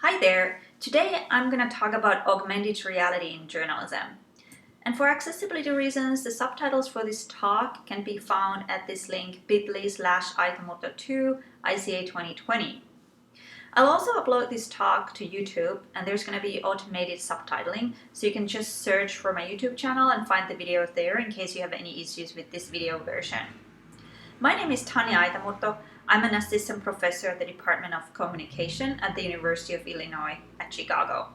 Hi there! Today I'm going to talk about augmented reality in journalism. And for accessibility reasons, the subtitles for this talk can be found at this link bit.ly/Aitamoto2 ICA 2020. I'll also upload this talk to YouTube, and there's going to be automated subtitling, so you can just search for my YouTube channel and find the video there in case you have any issues with this video version. My name is Tanya Aitamoto. I'm an assistant professor at the Department of Communication at the University of Illinois at Chicago.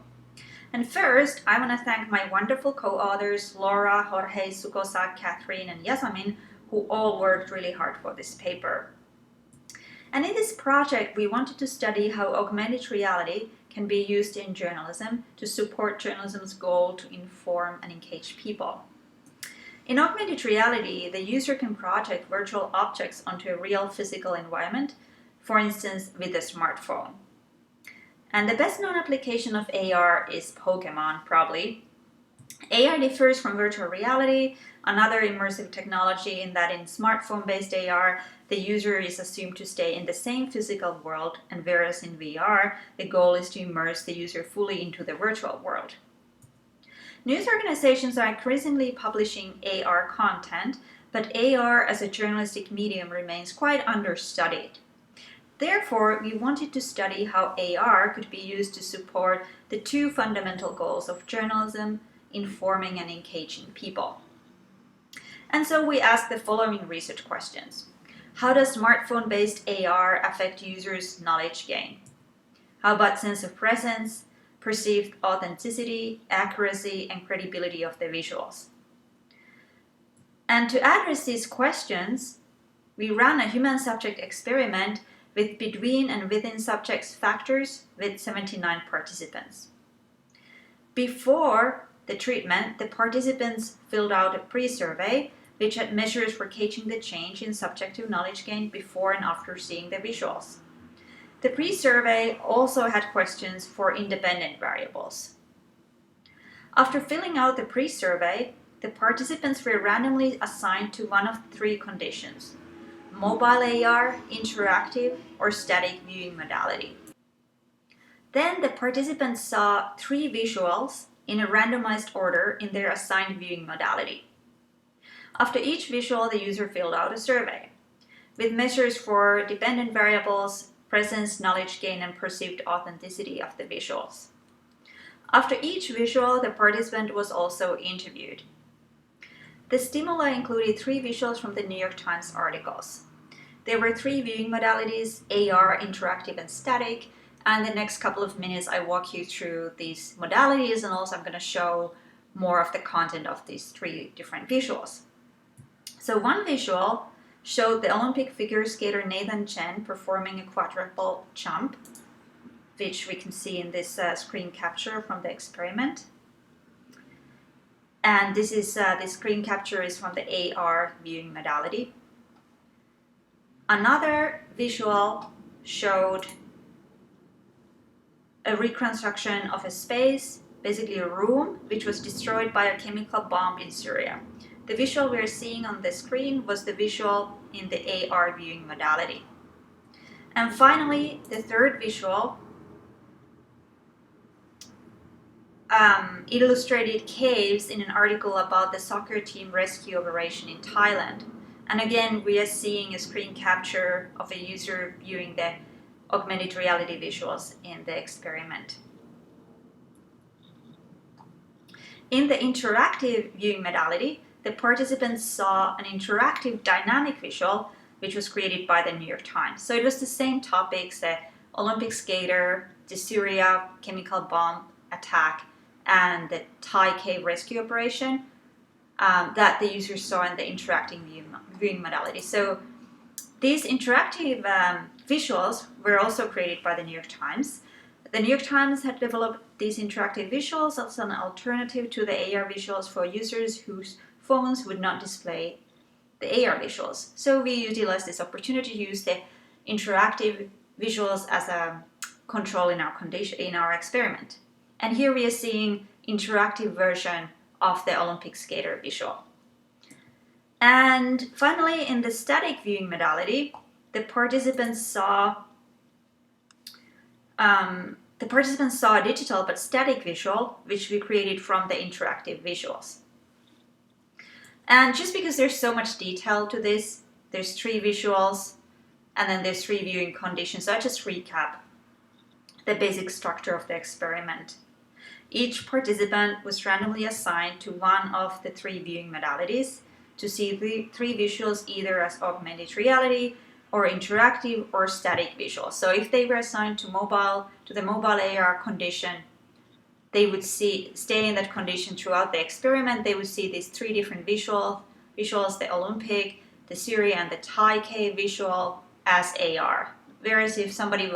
And first, I want to thank my wonderful co-authors Laura, Jorge, Sukosa, Catherine, and Yasamin, who all worked really hard for this paper. And in this project, we wanted to study how augmented reality can be used in journalism to support journalism's goal to inform and engage people. In augmented reality, the user can project virtual objects onto a real physical environment, for instance, with a smartphone. And the best known application of AR is Pokemon, probably. AR differs from virtual reality, another immersive technology, in that in smartphone-based AR, the user is assumed to stay in the same physical world, and whereas in VR, the goal is to immerse the user fully into the virtual world. News organizations are increasingly publishing AR content, but AR as a journalistic medium remains quite understudied. Therefore, we wanted to study how AR could be used to support the two fundamental goals of journalism: informing and engaging people. And so we asked the following research questions. How does smartphone-based AR affect users' knowledge gain? How about sense of presence, perceived authenticity, accuracy, and credibility of the visuals? And to address these questions, we ran a human subject experiment with between and within subjects factors with 79 participants. Before the treatment, the participants filled out a pre-survey which had measures for gauging the change in subjective knowledge gain before and after seeing the visuals. The pre-survey also had questions for independent variables. After filling out the pre-survey, the participants were randomly assigned to one of three conditions: mobile AR, interactive, or static viewing modality. Then the participants saw three visuals in a randomized order in their assigned viewing modality. After each visual, the user filled out a survey with measures for dependent variables, presence, knowledge gain, and perceived authenticity of the visuals. After each visual, the participant was also interviewed. The stimuli included three visuals from the New York Times articles. There were three viewing modalities: AR, interactive, and static. And the next couple of minutes, I walk you through these modalities, and also I'm going to show more of the content of these three different visuals. So one visual showed the Olympic figure skater Nathan Chen performing a quadruple jump, which we can see in this screen capture from the experiment. And this screen capture is from the AR viewing modality. Another visual showed a reconstruction of a space, basically a room, which was destroyed by a chemical bomb in Syria. The visual we're seeing on the screen was the visual in the AR viewing modality. And finally, the third visual illustrated caves in an article about the soccer team rescue operation in Thailand. And again, we are seeing a screen capture of a user viewing the augmented reality visuals in the experiment. In the interactive viewing modality, the participants saw an interactive dynamic visual which was created by the New York Times. So it was the same topics: the Olympic skater, the Syria chemical bomb attack, and the Thai cave rescue operation that the users saw in the interactive viewing modality. So these interactive visuals were also created by the New York Times. The New York Times had developed these interactive visuals as an alternative to the AR visuals for users whose phones would not display the AR visuals. So we utilized this opportunity to use the interactive visuals as a control in our experiment. And here we are seeing interactive version of the Olympic skater visual. And finally, in the static viewing modality, the participants saw The participants saw a digital but static visual, which we created from the interactive visuals. And just because there's so much detail to this, there's 3 visuals, and then there's 3 viewing conditions. So I just recap the basic structure of the experiment. Each participant was randomly assigned to one of the 3 viewing modalities to see the 3 visuals either as augmented reality or interactive or static visuals. So if they were assigned to the mobile AR condition, they would stay in that condition throughout the experiment. They would see these 3 different visuals, the Olympic, the Siri, and the Thai K visual as AR. Whereas when somebody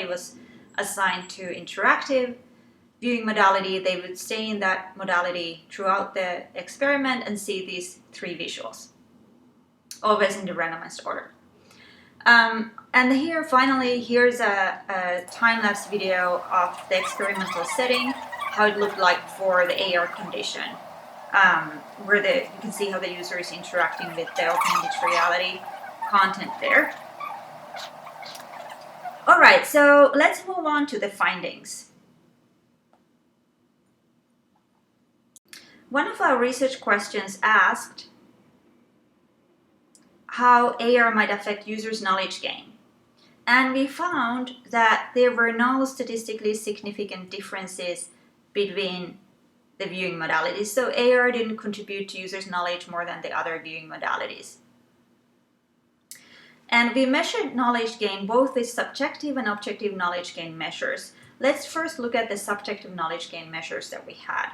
was assigned to interactive viewing modality, they would stay in that modality throughout the experiment and see these 3 visuals, always in the randomized order. And here, finally, here's a time-lapse video of the experimental setting, how it looked like for the AR condition, where you can see how the user is interacting with the augmented reality content there. All right, so let's move on to the findings. One of our research questions asked how AR might affect users' knowledge gain. And we found that there were no statistically significant differences between the viewing modalities. So AR didn't contribute to users' knowledge more than the other viewing modalities. And we measured knowledge gain both with subjective and objective knowledge gain measures. Let's first look at the subjective knowledge gain measures that we had.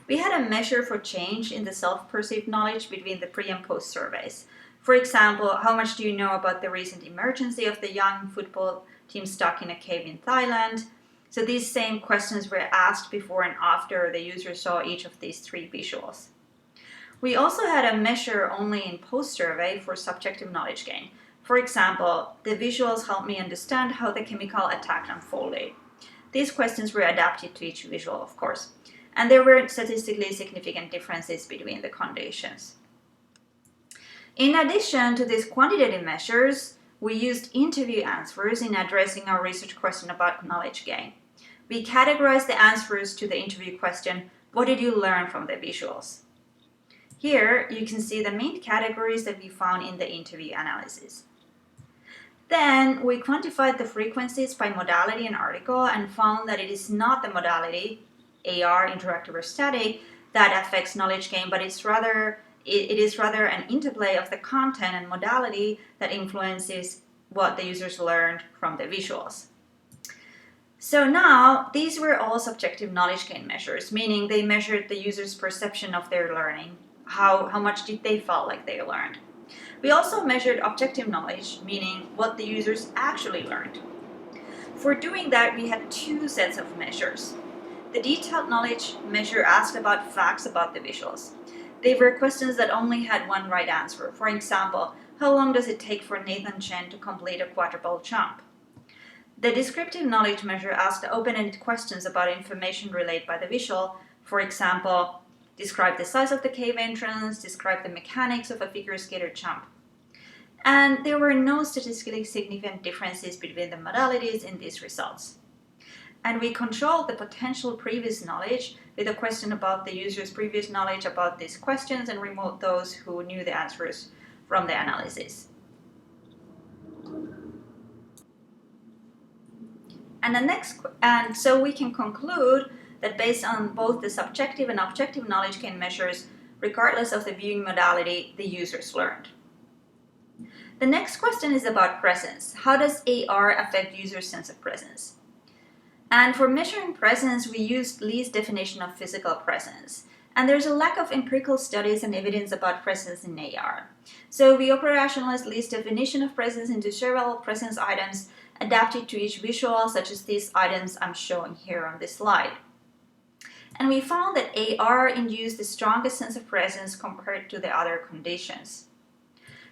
We had a measure for change in the self-perceived knowledge between the pre and post surveys. For example, how much do you know about the recent emergency of the young football team stuck in a cave in Thailand? So these same questions were asked before and after the user saw each of these 3 visuals. We also had a measure only in post-survey for subjective knowledge gain. For example, the visuals helped me understand how the chemical attack unfolded. These questions were adapted to each visual, of course, and there were statistically significant differences between the conditions. In addition to these quantitative measures, we used interview answers in addressing our research question about knowledge gain. We categorized the answers to the interview question, what did you learn from the visuals? Here, you can see the main categories that we found in the interview analysis. Then, we quantified the frequencies by modality and article and found that it is not the modality, AR, interactive or static, that affects knowledge gain, but it is rather an interplay of the content and modality that influences what the users learned from the visuals. So now, these were all subjective knowledge gain measures, meaning they measured the user's perception of their learning, how much did they felt like they learned. We also measured objective knowledge, meaning what the users actually learned. For doing that, we had 2 sets of measures. The detailed knowledge measure asked about facts about the visuals. They were questions that only had one right answer. For example, how long does it take for Nathan Chen to complete a quadruple jump? The descriptive knowledge measure asked open-ended questions about information relayed by the visual. For example, describe the size of the cave entrance, describe the mechanics of a figure skater jump. And there were no statistically significant differences between the modalities in these results. And we controlled the potential previous knowledge with a question about the user's previous knowledge about these questions and removed those who knew the answers from the analysis. And so we can conclude that based on both the subjective and objective knowledge gain measures, regardless of the viewing modality, the users learned. The next question is about presence. How does AR affect users' sense of presence? And for measuring presence, we used Lee's definition of physical presence. And there's a lack of empirical studies and evidence about presence in AR. So we operationalized Lee's definition of presence into several presence items adapted to each visual, such as these items I'm showing here on this slide. And we found that AR induced the strongest sense of presence compared to the other conditions.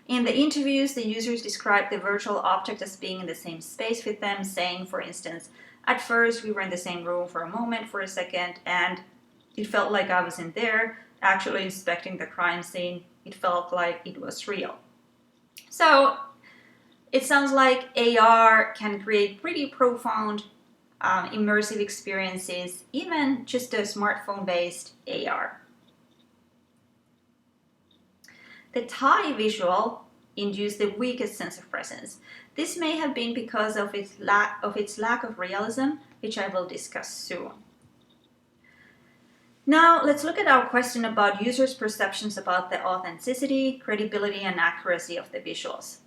In the interviews, the users described the virtual object as being in the same space with them, saying, for instance, at first we were in the same room for a moment, for a second, and it felt like I was in there, actually inspecting the crime scene. It felt like it was real. So it sounds like AR can create pretty profound immersive experiences, even just a smartphone-based AR. The Thai visual induced the weakest sense of presence. This may have been because of its lack of realism, which I will discuss soon. Now, let's look at our question about users' perceptions about the authenticity, credibility, and accuracy of the visuals.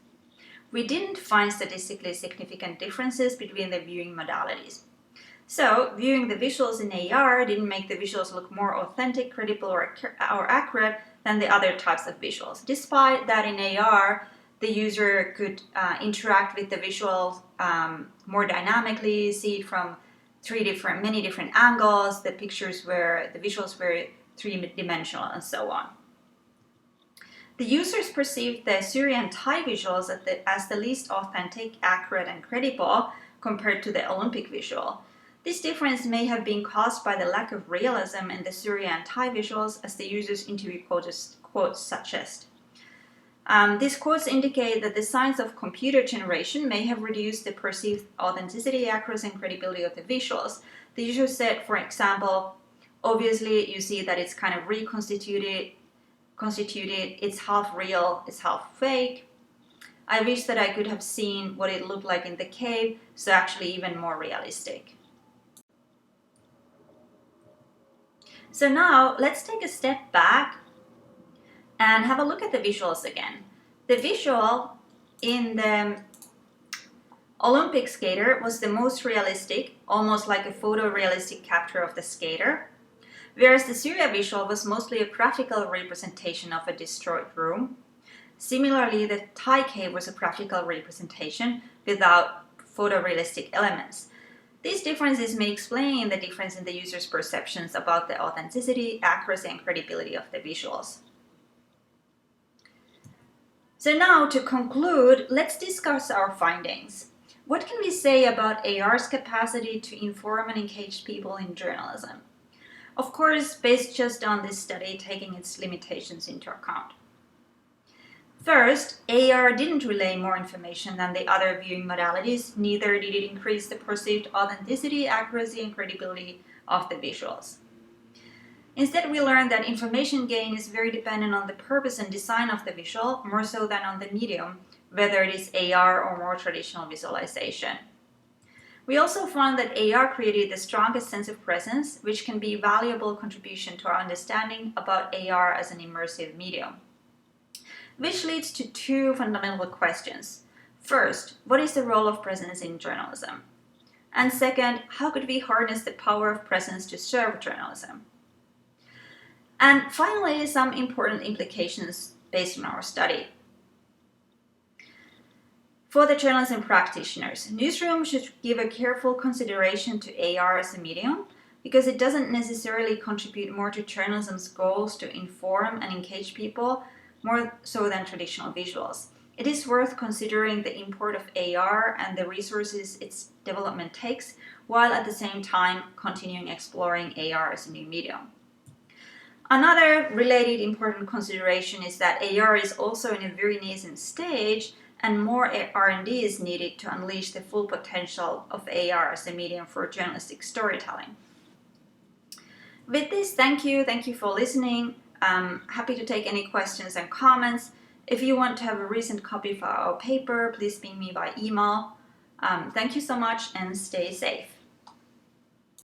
We didn't find statistically significant differences between the viewing modalities. So, viewing the visuals in AR didn't make the visuals look more authentic, credible, or accurate than the other types of visuals, despite that in AR, the user could interact with the visuals more dynamically, see it from many different angles, the visuals were three-dimensional, and so on. The users perceived the Syrian Thai visuals as the least authentic, accurate, and credible compared to the Olympic visual. This difference may have been caused by the lack of realism in the Syrian Thai visuals, as the users' interview quotes suggest. These quotes indicate that the science of computer generation may have reduced the perceived authenticity, accuracy, and credibility of the visuals. The user said, for example, obviously you see that it's kind of reconstituted, it's half real, it's half fake. I wish that I could have seen what it looked like in the cave, so actually even more realistic. So now let's take a step back and have a look at the visuals again. The visual in the Olympic skater was the most realistic, almost like a photorealistic capture of the skater, whereas the Syria visual was mostly a graphical representation of a destroyed room. Similarly, the Thai cave was a graphical representation without photorealistic elements. These differences may explain the difference in the user's perceptions about the authenticity, accuracy, and credibility of the visuals. So now, to conclude, let's discuss our findings. What can we say about AR's capacity to inform and engage people in journalism? Of course, based just on this study, taking its limitations into account. First, AR didn't relay more information than the other viewing modalities, neither did it increase the perceived authenticity, accuracy, and credibility of the visuals. Instead, we learned that information gain is very dependent on the purpose and design of the visual, more so than on the medium, whether it is AR or more traditional visualization. We also found that AR created the strongest sense of presence, which can be a valuable contribution to our understanding about AR as an immersive medium. Which leads to two fundamental questions. First, what is the role of presence in journalism? And second, how could we harness the power of presence to serve journalism? And finally, some important implications based on our study. For the journalism practitioners, newsrooms should give a careful consideration to AR as a medium because it doesn't necessarily contribute more to journalism's goals to inform and engage people, more so than traditional visuals. It is worth considering the import of AR and the resources its development takes, while at the same time continuing exploring AR as a new medium. Another related important consideration is that AR is also in a very nascent stage, and more R&D is needed to unleash the full potential of AR as a medium for journalistic storytelling. With this, thank you for listening. I'm happy to take any questions and comments. If you want to have a recent copy of our paper, please ping me by email. Thank you so much and stay safe.